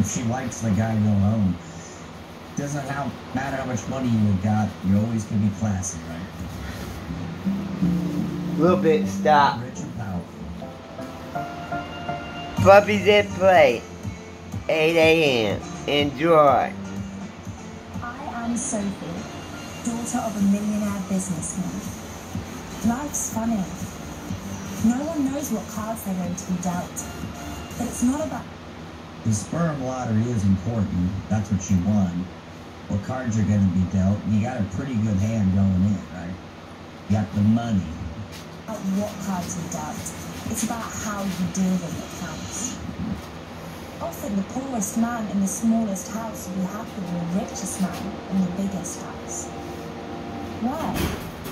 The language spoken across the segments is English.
if she likes the guy you'll own. Doesn't matter how much money you got, you're always gonna be classy, right? Little bit stop. Rich and powerful. Puppies at play. 8 a.m. Enjoy. I am Sophie, daughter of a millionaire businessman. Life's funny. No one knows what cards they're going to be dealt. But it's not about... The sperm lottery is important. That's what you won. What cards are going to be dealt. You got a pretty good hand going in, right? You got the money. About what cards you dealt. It's about how you deal them that counts. Often the poorest man in the smallest house will be happier than the richest man in the biggest house. Why?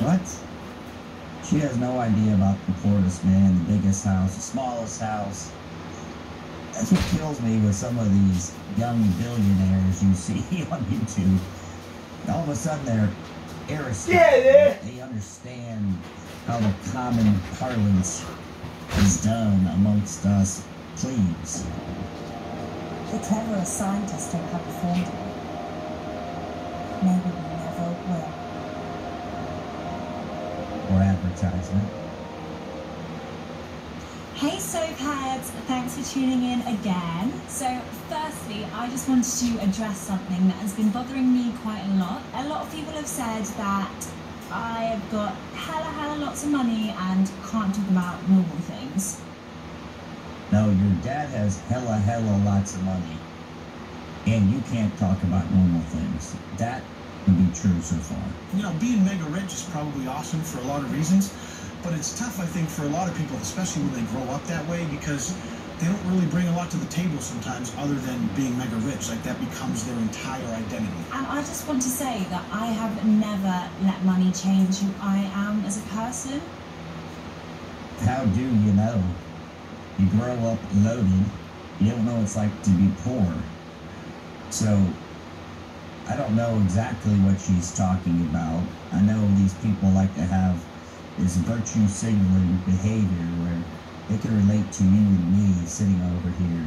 What? She has no idea about the poorest man, the biggest house, the smallest house. That's what kills me with some of these young billionaires you see on YouTube. All of a sudden they're aristocrats. They understand how the common parlance is done amongst us plebes. The cleverest scientists don't have a formula. Maybe we never will. Or advertisement. Hey Soapheads, thanks for tuning in again. So firstly, I just wanted to address something that has been bothering me quite a lot. A lot of people have said that I have got hella lots of money and can't talk about normal things. No, your dad has hella lots of money. And you can't talk about normal things. That would be true so far. You know, being mega rich is probably awesome for a lot of reasons. But it's tough, I think, for a lot of people, especially when they grow up that way, because they don't really bring a lot to the table sometimes other than being mega rich. Like, that becomes their entire identity. And I just want to say that I have never let money change who I am as a person. How do you know? You grow up loaded. You don't know what it's like to be poor. So, I don't know exactly what she's talking about. I know these people like to have this virtue signaling behavior where they can relate to you and me sitting over here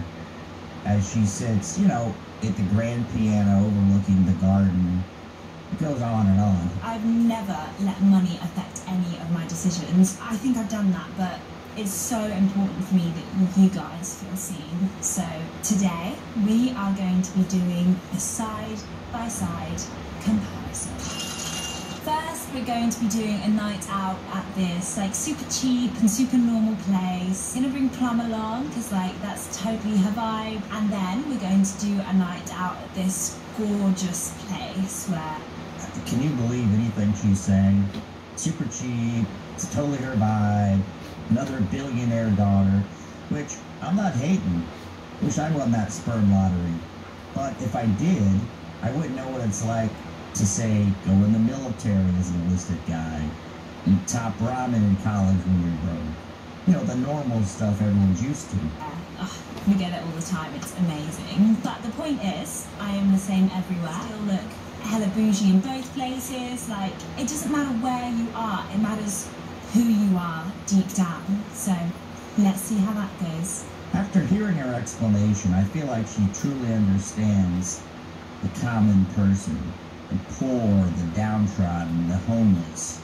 as she sits, you know, at the grand piano overlooking the garden. It goes on and on. I've never let money affect any of my decisions. I think I've done that, but it's so important for me that you guys feel seen. So today we are going to be doing a side-by-side comparison. First, we're going to be doing a night out at this like super cheap and super normal place. Gonna bring Plum along because like that's totally her vibe. And then we're going to do a night out at this gorgeous place where... Can you believe anything she's saying? Super cheap, it's totally her vibe. Another billionaire daughter, which I'm not hating. Wish I won that sperm lottery. But if I did, I wouldn't know what it's like to say, go in the military as an enlisted guy, eat top ramen in college when you're broke. You know, the normal stuff everyone's used to. We get it all the time, it's amazing. But the point is, I am the same everywhere. Still look hella bougie in both places. Like, it doesn't matter where you are, it matters who you are deep down. So, let's see how that goes. After hearing her explanation, I feel like she truly understands the common person. The poor, the downtrodden, the homeless.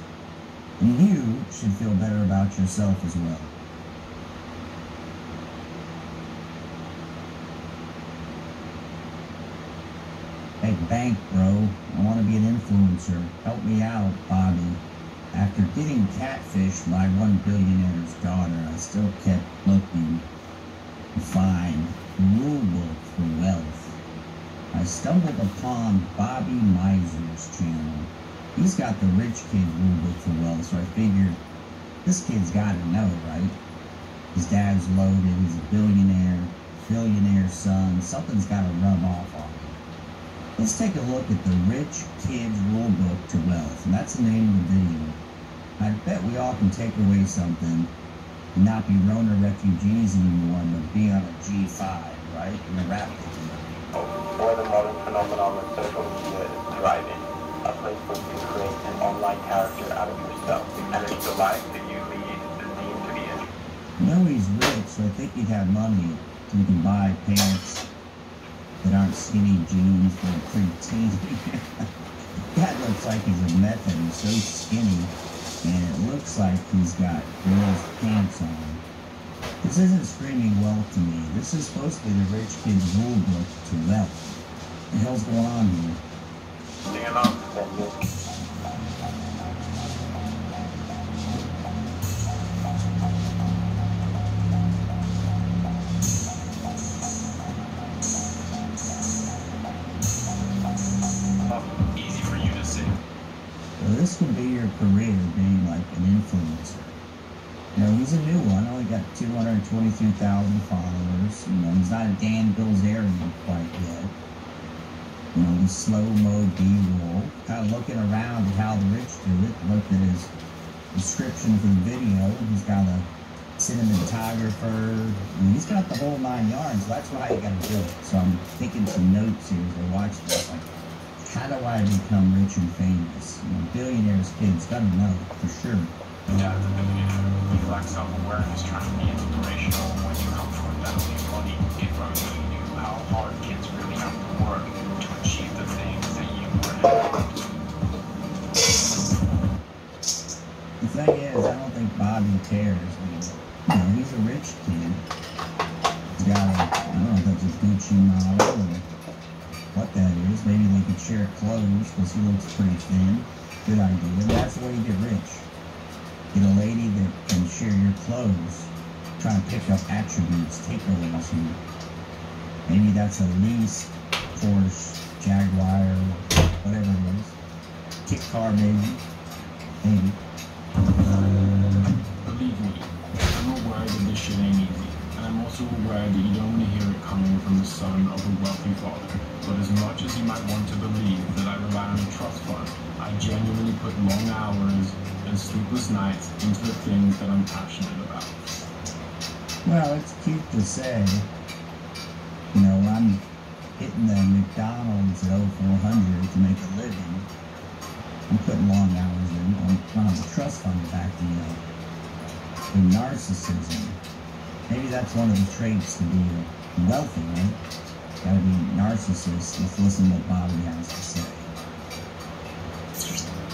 And you should feel better about yourself as well. Hey, bank, bro. I want to be an influencer. Help me out, Bobby. After getting catfished by one billionaire's daughter, I still kept looking to find the rule book for wealth. I stumbled upon Bobby Miser's channel. He's got the rich kid rule book for wealth, so I figured this kid's got to know, right? His dad's loaded, he's a billionaire son. Something's got to rub off on him. Let's take a look at the Rich Kid's Rule Book to Wealth, and that's the name of the video. I bet we all can take away something and not be Rona refugees anymore, but be on a G5, right? In the rap community. Where the modern phenomenon of social media is thriving, a place where you can create an online character out of yourself, and it's the life that you lead is deemed to be interesting. You know he's rich, so I think he'd have money so he can buy pants that aren't skinny jeans for a preteen. That looks like he's a meth head. He's so skinny, and it looks like he's got girls' pants on. This isn't screaming wealth to me. This is supposed to be the rich kid's rule book to wealth. What the hell's going on here? This could be your career, being like an influencer. You know, he's a new one, only got 222,000 followers. You know, he's not a Dan Bilzerian quite yet. You know, he's slow-mo B-roll. Kind of looking around at how the rich do it. Looked at his description for the video. He's got a cinematographer. I mean, he's got the whole 9 yards. So that's why you got to do it. So I'm taking some notes here as I watch this. Like, how do I become rich and famous? You know, billionaires' kids gotta know for sure. Dad, the billionaire, you lack self-awareness trying to be inspirational when you come from a family of money. If only you knew how hard kids really have to work to achieve the things that you were able to. The thing is, I don't think Bobby cares. You know, he's a rich kid. He's got a, I don't know if that's a Gucci model or what that is. Maybe they could share clothes because he looks pretty thin. Good idea. That's the way you get rich. Get a lady that can share your clothes. Trying to pick up attributes, takeaways here. Maybe that's a lease, Porsche, Jaguar, whatever it is. Kick car, maybe. Maybe. Believe me, I'm aware that this shit ain't easy. And I'm also aware that you don't want to hear it coming from the son of a wealthy father. But as much as you might want to believe that I rely on a trust fund, I genuinely put long hours and sleepless nights into the things that I'm passionate about. Well, it's cute to say. You know, I'm hitting the McDonald's at 0400 to make a living. I'm putting long hours in. I don't have a trust fund back to you. The narcissism. Maybe that's one of the traits to be wealthy, right? Gotta be narcissist. Let's listen to what Bobby has to say.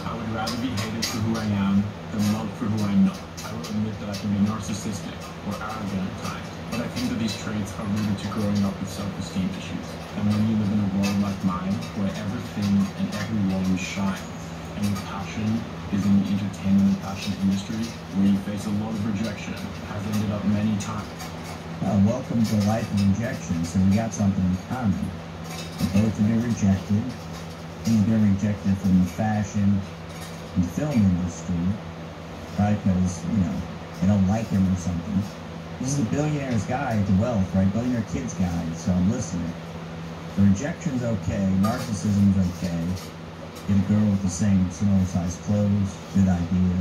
I would rather be hated for who I am than loved for who I'm not. I will admit that I can be narcissistic or arrogant at times, but I think that these traits are rooted to growing up with self-esteem issues. And when you live in a world like mine, where everything and everyone shines, and your passion is in the entertainment and fashion industry, where you face a lot of rejection, has ended up many times. Well, welcome to a life of rejection, so we got something in common. We both have been rejected. He's been rejected from the fashion and film industry, probably because, you know, they don't like him or something. This is a billionaire's guide to wealth, right? Billionaire kid's guide, so I'm listening. The rejection's okay, narcissism's okay. Get a girl with the same similar size clothes, good idea.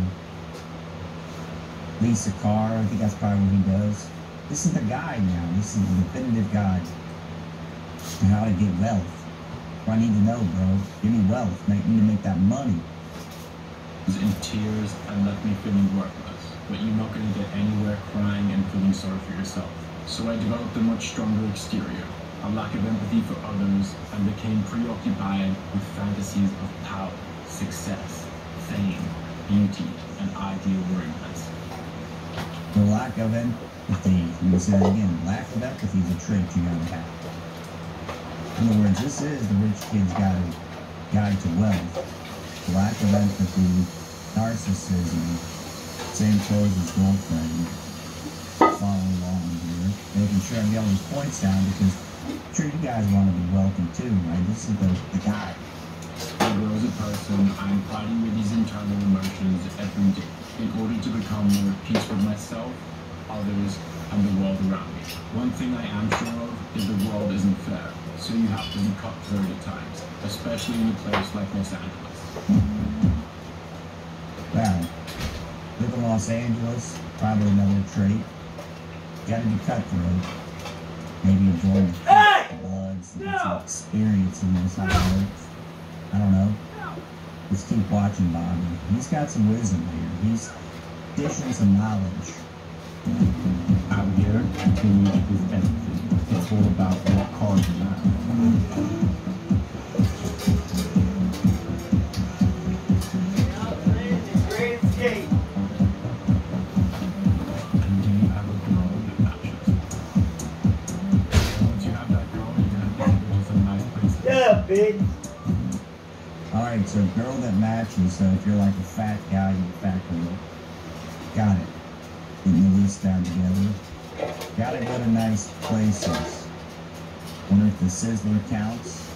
Lease a car, I think that's probably what he does. This is the guide now. This is the definitive guide to how to get wealth. What I need to know, bro. Give me wealth. Need to make that money. In tears and left me feeling worthless, but you're not going to get anywhere crying and feeling sorry for yourself. So I developed a much stronger exterior, a lack of empathy for others, and became preoccupied with fantasies of power, success, fame, beauty, and ideal romance. The lack of empathy. I'm going to say that again. Lack of empathy is a trait you gotta have. In other words, this is the rich kid's guide to wealth. Lack of empathy, narcissism, same clothes as girlfriend. Follow along here, making sure I get all these points down because I'm sure you guys want to be wealthy too, right? This is the guy. I grow as a person. I'm fighting with these internal emotions every day in order to become more at peace with myself, others, and the world around me. One thing I am sure of is the world isn't fair, so you have to be cutthroat at times, especially in a place like Los Angeles. Wow. Live in Los Angeles, probably another trait. Gotta be cutthroat. Maybe enjoy the bloods, some experience in this, how it works. I don't know. Let's keep watching Bobby. He's got some wisdom here. He's dishing some knowledge. Out here, you need his empathy. It's all about what cars you have. bitch. Alright, so girl that matches, so if you're like a fat guy, you're a fat girl. Got it. Getting the list down together. Gotta go to nice places. Wonder if the Sizzler counts.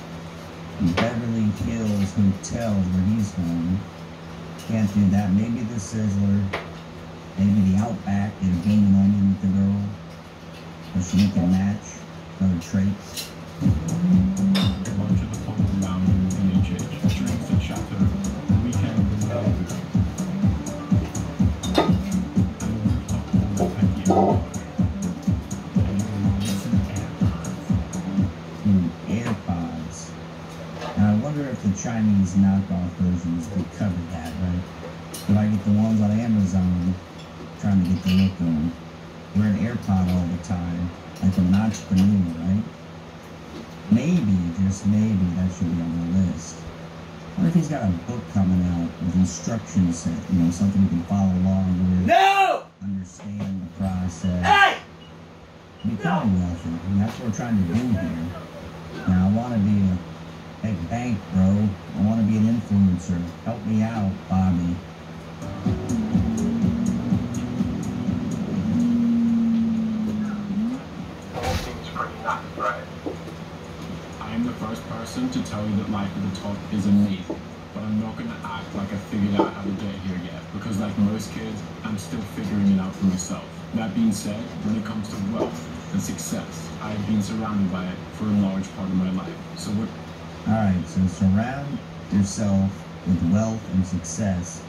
Beverly Hills Hotel where he's going. Can't do that. Maybe the Sizzler. Maybe the Outback. Get a bean onion with the girl. Or she can match. Other traits. Lunch at the Polo Lounge in PHH. Drinks at Chateau. Weekend in Malibu. AirPods. Now I wonder if the Chinese knockoff versions would cover that, right? If I get the ones on Amazon, trying to get the look on. Wear an AirPod all the time, like I'm an entrepreneur, right? Maybe, just maybe, that should be on the list. What if he's got a book coming out with instructions set, something you can follow along with? No! Understand the process. Hey! Become wealthy. And that's what we're trying to do here. Now, I want to be a big bank, bro. I want to be an influencer. Help me out, Bobby. Seems pretty nice, right? I am the first person to tell you that life at the top is amazing, but I'm not going to act like I figured out how to get here yet, because like most kids, I'm still figuring it out for myself. That being said, when it comes to wealth and success, I've been surrounded by it for a large part of my life. So what? Alright, so surround yourself with wealth and success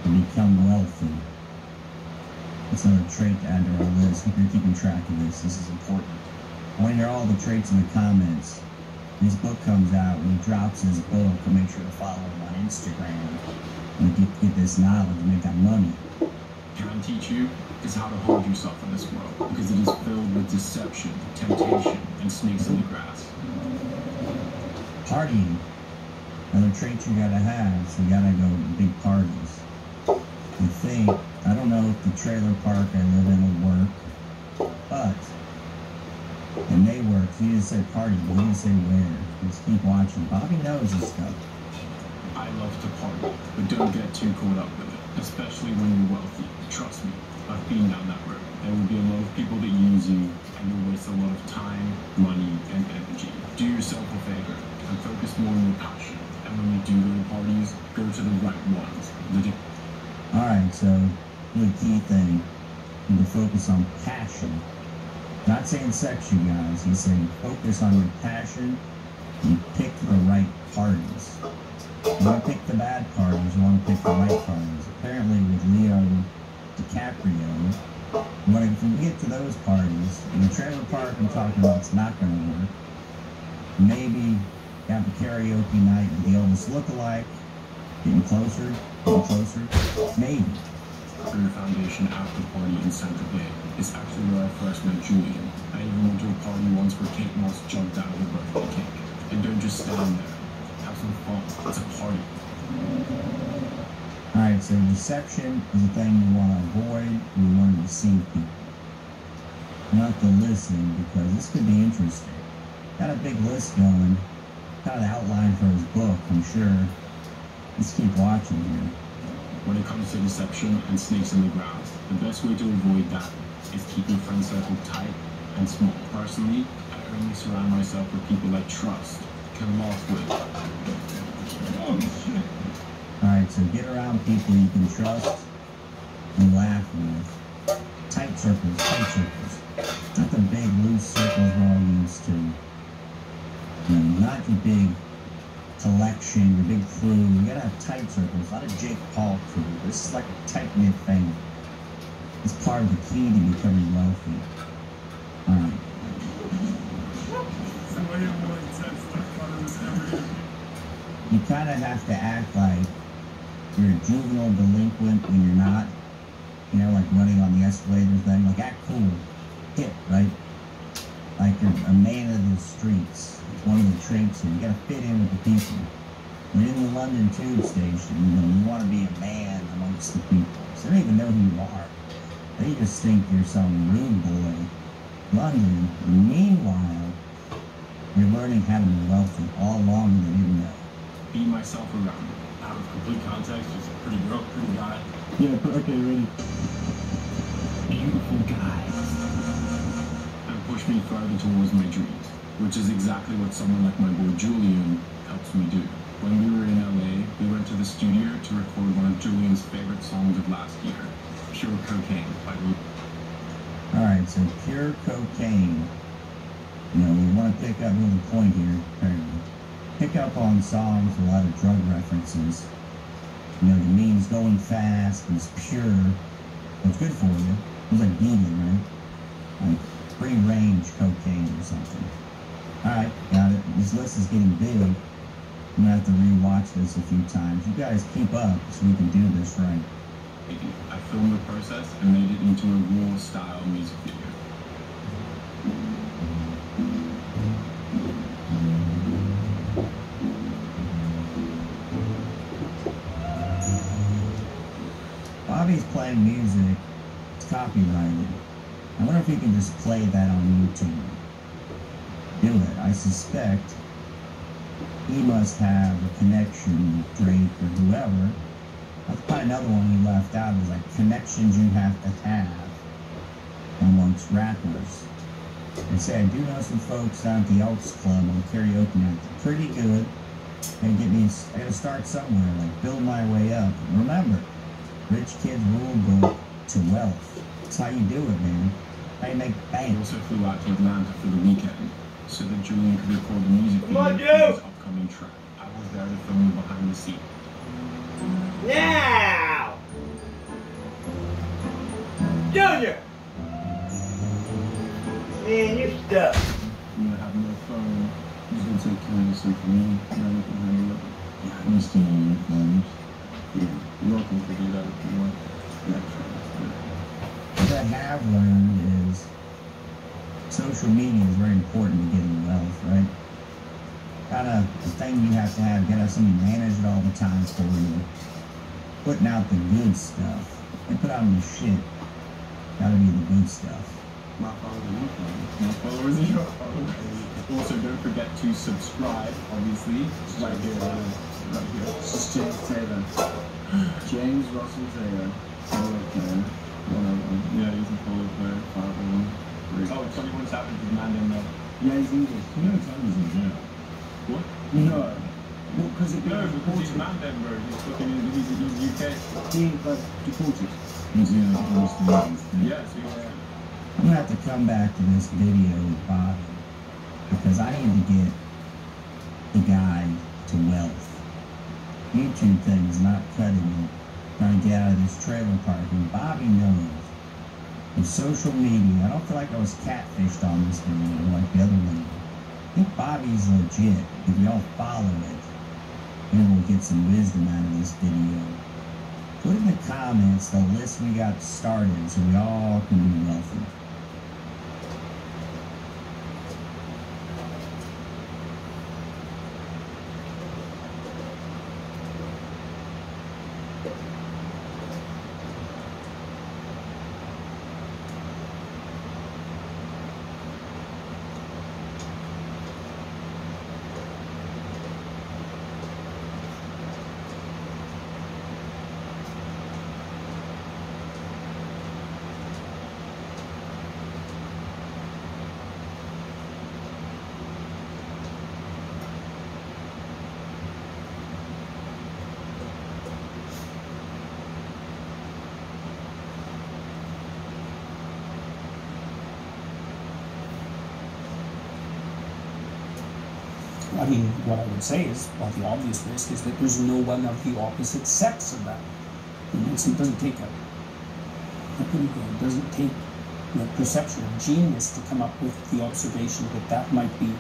and become wealthy. That's another trait to add to our list. Hope you're keeping track of this. This is important. I want to hear all the traits in the comments. His book comes out, when he drops his book, I'll make sure to follow him on Instagram and get this knowledge and make that money. Can teach you is how to hold yourself in this world, because it is filled with deception, temptation, and snakes in the grass. Partying. Another trait you gotta have, so you gotta go to big parties. I don't know if the trailer park I live in will work, but it may work. He didn't say party, but he didn't say where. Just keep watching. Bobby knows his stuff. I love to party, but don't get too caught up with it, especially when you're wealthy. Trust me, I've been down that road. There will be a lot of people that use you, and you'll waste a lot of time, money, and energy. Do yourself a favor and focus more on your passion. And when you do go to parties, go to the right ones. Alright, so the key thing, you need to focus on passion. Not saying sex, you guys. He's saying focus on your passion and pick the right parties. You want to pick the bad parties, you want to pick the right parties. Apparently with Leo DiCaprio, if we get to those parties, in the trailer park I'm talking about, it's not going to work. Maybe have a karaoke night with the Elvis lookalike, getting closer, maybe. Career Foundation after party in Santa Fe is actually where I first met Julian. I even went to a party once where Kate Moss jumped out of the birthday cake. And don't just stand there. Have some fun. It's a party. Alright, so deception is a thing you want to avoid. You want to deceive people. Not to listen, because this could be interesting. Got a big list going. Got an outline for his book, I'm sure. Let's keep watching here. When it comes to deception and snakes in the grass, the best way to avoid that is keep your friend circle tight and small. Personally, I only surround myself with people I trust, can laugh with. Oh shit. Alright, so get around people you can trust and laugh with. Tight circles, tight circles. Not the big loose circles we're all used to. Not your big collection, your big crew. You gotta have tight circles, not a Jake Paul crew. This is like a tight-knit family. It's part of the key to becoming wealthy. Alright. You kind of have to act like you're a juvenile delinquent when you're not. Like running on the escalator thing. Like, act cool. Hip, right? Like you're a man of the streets. It's one of the traits here. You gotta fit in with the people. You're in the London tube station, you want to be a man amongst the people. So they don't even know who you are. They just think you're some rude boy. London, meanwhile, You're learning how to be wealthy all along you didn't know. Beat myself around. Out of complete context, just a pretty girl, pretty guy. Yeah, okay, ready. Beautiful guy. And push me further towards my dreams, which is exactly what someone like my boy Julian helps me do. When we were in LA, we went to the studio to record one of Julian's favorite songs of last year, Pure Cocaine by Luke. Alright, so Pure Cocaine. You know, we want to pick up on the point here, apparently. Pick up on songs with a lot of drug references. You know, the means going fast is pure. It's good for you. It's like vegan, right? Like free-range cocaine or something. Alright, got it. This list is getting big. I'm gonna have to rewatch this a few times. You guys keep up so we can do this right. I filmed the process and made it into a raw-style music video. Bobby's playing music. It's copyrighted. I wonder if he can just play that on YouTube. Do it. I suspect he must have a connection with Drake or whoever. That's probably another one he left out is like connections you have to have amongst rappers. They say I do know some folks down at the Elks Club on karaoke night. They're pretty good. They get me. I gotta start somewhere, like build my way up. Remember, rich kids rule book to wealth. That's how you do it, man. How you make I bank. also flew out to Atlanta for the weekend so that Julian could record the music video on, for Joe! his upcoming track. I was there to film the behind the scenes. Now! Junior! Man, you stuck. I'm gonna have no phone. I'm just gonna take care of this thing for me. And I can handle it. Yeah, I'm still on your phones. Yeah, you're welcome to do that if you want. Yeah, sure. What I have learned is social media is very important to getting wealth, right? Kind of the thing you have to have, gotta have somebody manage it all the time for you. Putting out the good stuff. They put out the shit. Gotta be the good stuff. My followers are your followers. My followers are your followers. Also, don't forget to subscribe, obviously. Right here. Right here. It's James Taylor. James Russell Taylor. Follow player. Yeah, he's a follow player. 501. Oh, tell me what's happened to the man in there. Yeah, he's English. You know, tell me he's in jail. What? No. Well, because he's Mandan, bro. He's fucking he's UK. He got deported. Yeah, so I'm gonna have to come back to this video with Bobby because I need to get the guy to wealth. YouTube thing is not cutting it. Trying to get out of this trailer park, and Bobby knows. With social media, I don't feel like I was catfished on this video like the other one. I think Bobby's legit. If y'all follow it, maybe we'll get some wisdom out of this video. Put in the comments the list we got started so we all can be wealthy. I mean, what I would say is, well, the obvious risk is that there's no one of the opposite sex of that. It doesn't take it doesn't take the perception of genius to come up with the observation that that might be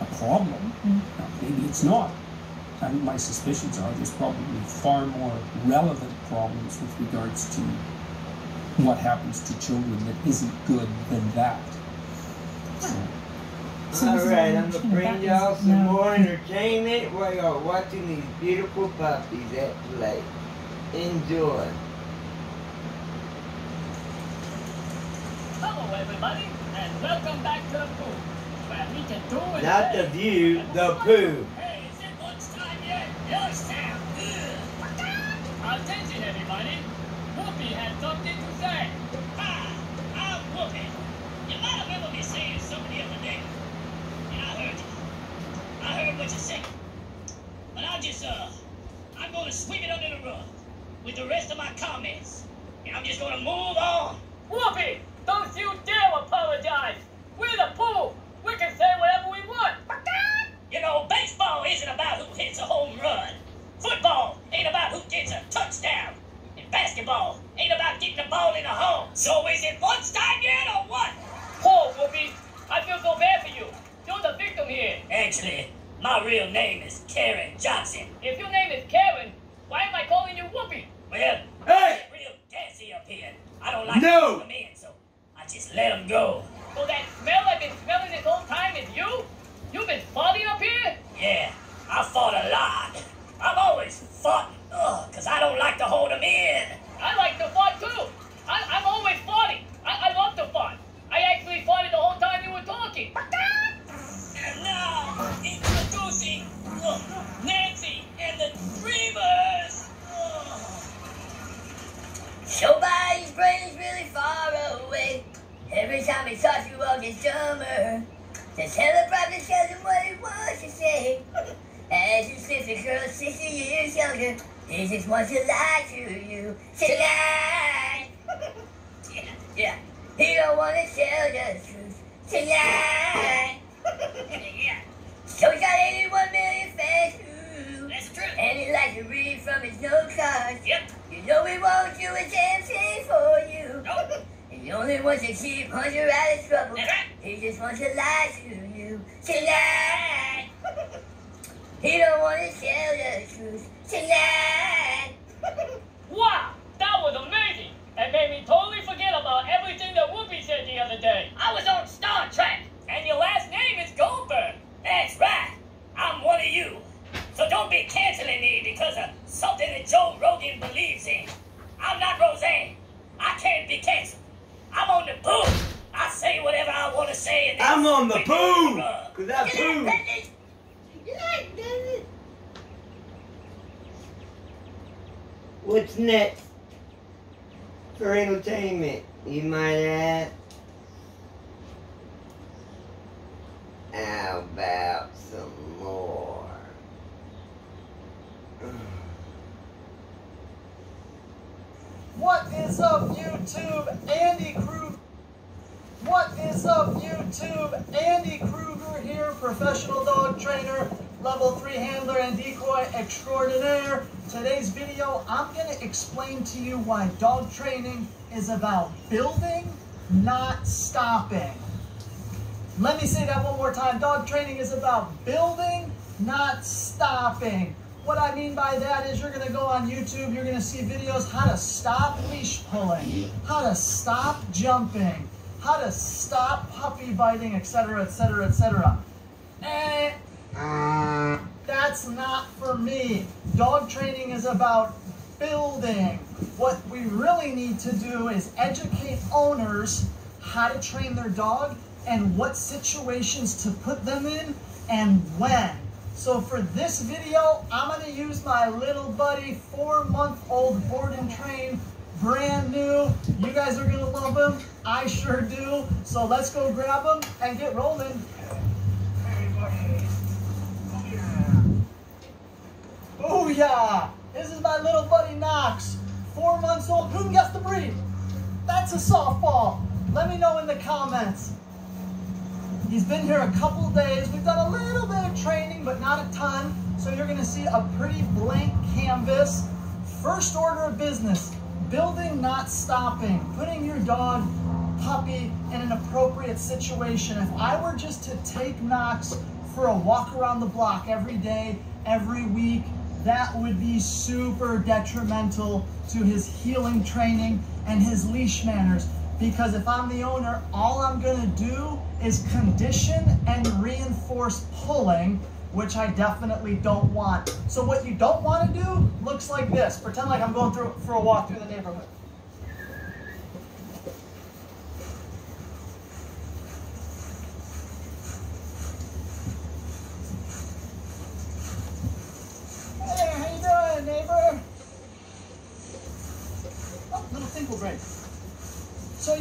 a problem. Now, maybe it's not. I think my suspicions are there's probably far more relevant problems with regards to what happens to children that isn't good than that. Alright, I'm gonna bring y'all some more entertainment while y'all watching these beautiful puppies at play. Enjoy. Hello everybody, and welcome back to the pool, where Not the view, the poo. Hey, is it lunchtime yet? Youngstown. Attention, everybody. Whoopi has something to say. Hi, I'm Whoopi. You might remember me saying something the other day. And I heard you. I heard what you said. But I'm going to sweep it under the rug with the rest of my comments. And I'm just going to move on. Whoopi, don't you dare apologize. We're the pool. We can say whatever we want. You know, baseball isn't about who hits a home run. Football ain't about who gets a touchdown. And basketball ain't about getting the ball in the hole. So is it lunchtime yet or what? Poor Whoopi, I feel so bad for you. You're the victim here. Actually, my real name is Karen Johnson. If your name is Karen, why am I calling you Whoopi? Well, Hey! real gassy up here. I don't like No! to come in, so I just let them go. So that smell I've been smelling this whole time is you? You've been farting up here? Yeah, I fought a lot. I've always fought, because I don't like to hold them in. I like to fart too. I'm always farting. I love to fart. I actually farted the whole time you were talking. And now, introducing Nancy and the Dreamers. Somebody's brain is really far away. Every time he talks, you all get dumber. The teleprompter tells him what he wants to say. As you slip the girl 60 years younger, he just wants to lie to you. Tonight. Yeah. He don't want to tell the truth. Tonight. Yeah. So he got 81 million fans. Ooh. That's true. And he likes to read from his note cards. Yep. You know he won't do a damn thing for you. Nope. He only wants to keep Hunter out of trouble. That's right. He just wants to lie to you. Tonight. He don't want to tell the truth. Tonight. Wow, that was amazing. That made me totally forget about everything that Whoopi said the other day. I was on Star Trek. And your last name is Goldberg. That's right. I'm one of you. So don't be canceling me because of something that Joe Rogan believes in. I'm not Roseanne. I can't be canceled. I'm on the poo. I say whatever I want to say. And I'm on the poo. Cause I poo. What's next for entertainment, you might ask? How about some more? What is up, YouTube? Andy Kruger. What is up, YouTube? Andy Kruger here, professional dog trainer, level 3 handler and decoy extraordinaire. Today's video, I'm going to explain to you why dog training is about building, not stopping. Let me say that one more time. Dog training is about building, not stopping. What I mean by that is you're going to go on YouTube, you're going to see videos how to stop leash pulling, how to stop jumping, how to stop puppy biting, etc., etc., etc. That's not for me. Dog training is about building. What we really need to do is educate owners how to train their dog and what situations to put them in and when. So for this video, I'm going to use my little buddy, 4-month-old board and train, brand new. You guys are going to love him. I sure do. So let's go grab him and get rolling. Oh yeah, this is my little buddy Knox, 4 months old. Who can guess the breed? That's a softball. Let me know in the comments. He's been here a couple days. We've done a little bit of training, but not a ton. So you're gonna see a pretty blank canvas. First order of business, building, not stopping. Putting your dog, puppy, in an appropriate situation. If I were just to take Knox for a walk around the block every day, every week, that would be super detrimental to his healing training and his leash manners. Because if I'm the owner, all I'm gonna do is condition and reinforce pulling, which I definitely don't want. So what you don't wanna do looks like this. Pretend like I'm going for a walk through the neighborhood.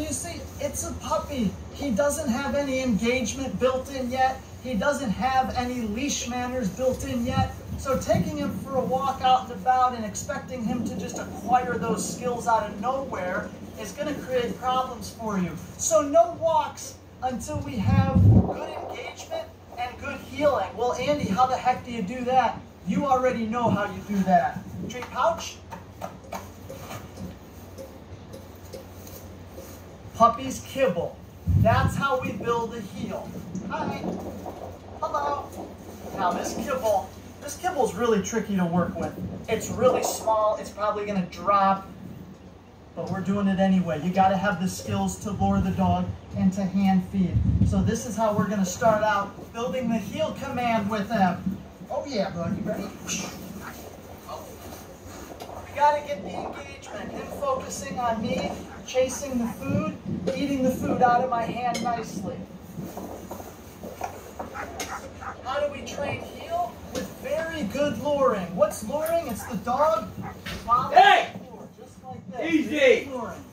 you see, it's a puppy. He doesn't have any engagement built in yet. He doesn't have any leash manners built in yet. So taking him for a walk out and about and expecting him to just acquire those skills out of nowhere is going to create problems for you. So no walks until we have good engagement and good healing. Well, Andy, how the heck do you do that? You already know how you do that. Treat pouch. Puppies kibble. That's how we build a heel. Hi. Hello. Now this kibble's really tricky to work with. It's really small. It's probably going to drop. But we're doing it anyway. You got to have the skills to lure the dog and to hand feed. So this is how we're going to start out building the heel command with him. Oh yeah, bud. You ready? We got to get the engagement. Him focusing on me, chasing the food, eating the food out of my hand nicely. How do we train heel? With very good luring. What's luring? It's the dog. Hey! Just like this. Easy! Luring.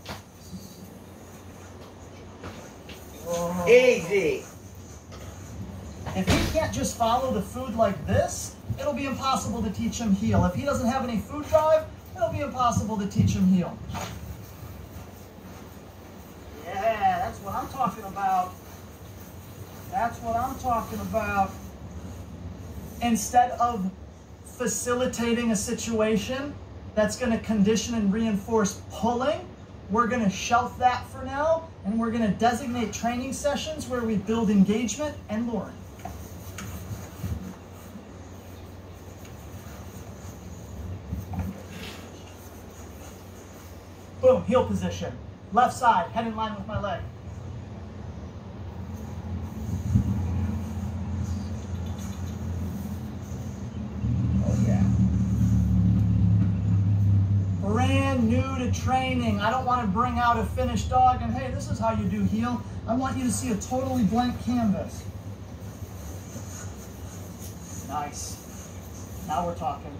Easy! If he can't just follow the food like this, it'll be impossible to teach him heel. If he doesn't have any food drive, it'll be impossible to teach him heel. Yeah, that's what I'm talking about. That's what I'm talking about. Instead of facilitating a situation that's going to condition and reinforce pulling, we're going to shelf that for now, and we're going to designate training sessions where we build engagement and luring. Boom, heel position. Left side, head in line with my leg. Oh yeah. Brand new to training. I don't want to bring out a finished dog and hey, this is how you do heel. I want you to see a totally blank canvas. Nice. Now we're talking.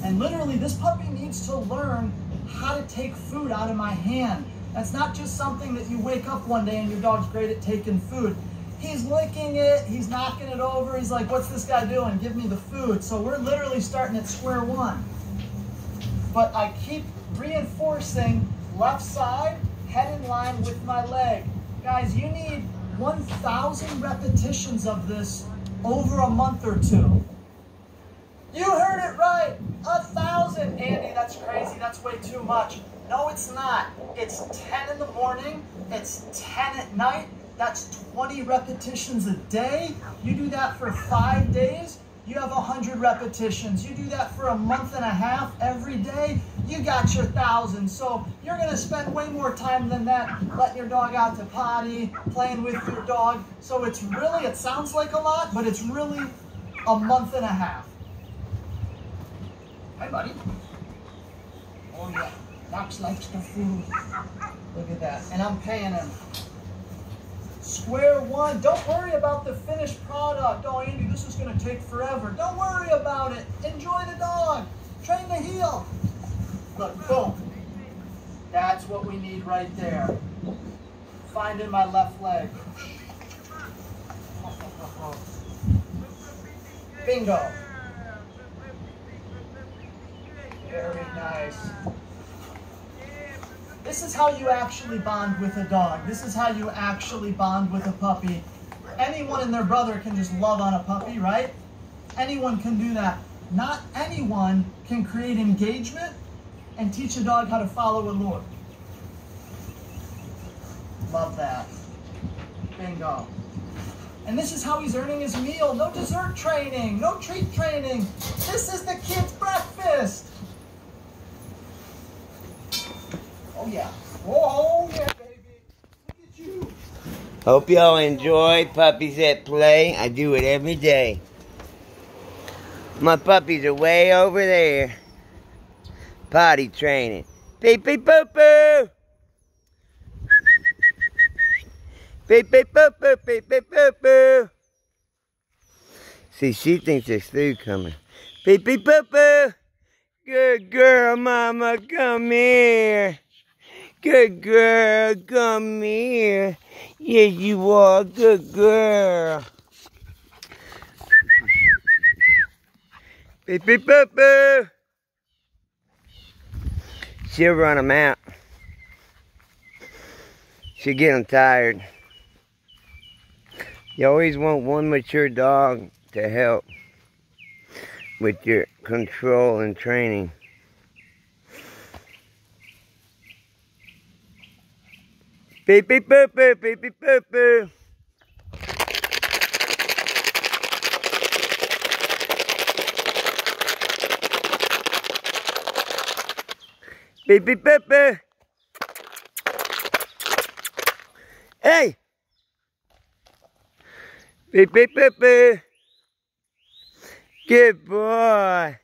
And literally, this puppy needs to learn how to take food out of my hand. That's not just something that you wake up one day and your dog's great at taking food. He's licking it, he's knocking it over, he's like, what's this guy doing? Give me the food. So we're literally starting at square one. But I keep reinforcing left side, head in line with my leg. Guys, you need 1,000 repetitions of this over a month or two. You heard it right, 1,000. Andy, that's crazy, that's way too much. No, it's not. It's 10 in the morning, it's 10 at night, that's 20 repetitions a day. You do that for 5 days, you have 100 repetitions. You do that for a month and a half every day, you got your 1,000. So you're gonna spend way more time than that letting your dog out to potty, playing with your dog. So it's really, it sounds like a lot, but it's really a month and a half. Hi, buddy. Oh, yeah. Knox likes the food. Look at that. And I'm paying him. Square one. Don't worry about the finished product. Oh, Andy, this is going to take forever. Don't worry about it. Enjoy the dog. Train the heel. Look, boom. That's what we need right there. Finding my left leg. Bingo. Very nice. This is how you actually bond with a dog. This is how you actually bond with a puppy. Anyone and their brother can just love on a puppy, right? Anyone can do that. Not anyone can create engagement and teach a dog how to follow a lure. Love that. Bingo. And this is how he's earning his meal. No dessert training, no treat training. This is the kid's breakfast. Oh yeah. Oh yeah, baby. Look at you. Hope y'all enjoy Puppies at Play. I do it every day. My puppies are way over there. Potty training. Beep beep boo boo. Beep beep boo boo beep beep boo boo. See, she thinks there's food coming. Beep beep boo boo. Good girl, mama, come here. Good girl, come here. Yes, you are. Good girl. Beep, beep, boop, boo. She'll run them out. She'll get them tired. You always want one mature dog to help with your control and training. Beep, beep, boop, boop, beep, beep, boop, boo. Beep, beep, boop, boo. Hey! Beep, beep, boop, boo. Good boy.